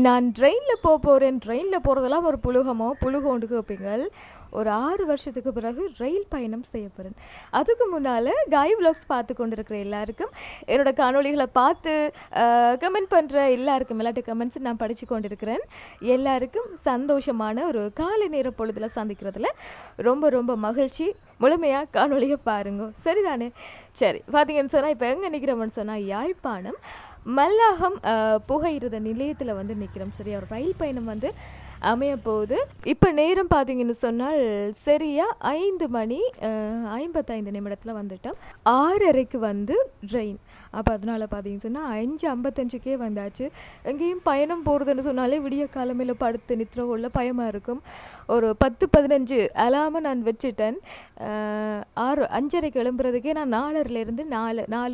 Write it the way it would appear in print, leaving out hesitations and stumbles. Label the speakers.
Speaker 1: நான் ட்ரெயினில் போகிறேன். ட்ரெயினில் போகிறதெல்லாம் ஒரு புழுகமோ புழுகோண்டு கேட்பீங்கள். ஒரு 6 வருஷத்துக்கு பிறகு ரயில் பயணம் செய்ய போகிறேன். அதுக்கு முன்னால் காய் விலாக்ஸ் பார்த்து கொண்டிருக்கிற எல்லாருக்கும், என்னோட காணொளிகளை பார்த்து கமெண்ட் பண்ணுற எல்லாருக்கும் எல்லாட்ட கமெண்ட்ஸ் நான் படித்து கொண்டிருக்கிறேன். எல்லாருக்கும் சந்தோஷமான ஒரு காலை நேர பொழுதில் சந்திக்கிறதுல ரொம்ப ரொம்ப மகிழ்ச்சி. முழுமையாக காணொளியை பாருங்க, சரிதானே? சரி, பார்த்தீங்கன்னு சொன்னால் இப்போ எங்கே நிற்கிறோம்னு சொன்னால் யாழ்ப்பாணம் மல்லாகம் புகையிரத நிலையத்தில் வந்து நிற்கிறோம். சரியா, ஒரு ரயில் பயணம் வந்து அமைய போகுது. இப்போ நேரம் பார்த்தீங்கன்னு சொன்னால் சரியா 5 மணி 55 நிமிடத்தில் வந்துட்டோம். 6:30க்கு வந்து ட்ரெயின். அப்போ அதனால் பார்த்தீங்கன்னு சொன்னால் 5:55க்கே வந்தாச்சு. எங்கேயும் பயணம் போகிறதுன்னு சொன்னாலே விடிய காலமையில் படுத்து நித்திர கொள்ள பயமாக இருக்கும். ஒரு 10-15 அலாமை நான் வச்சுட்டேன். 5:30க்கு எழும்புறதுக்கே நான் 4:30லேருந்து 4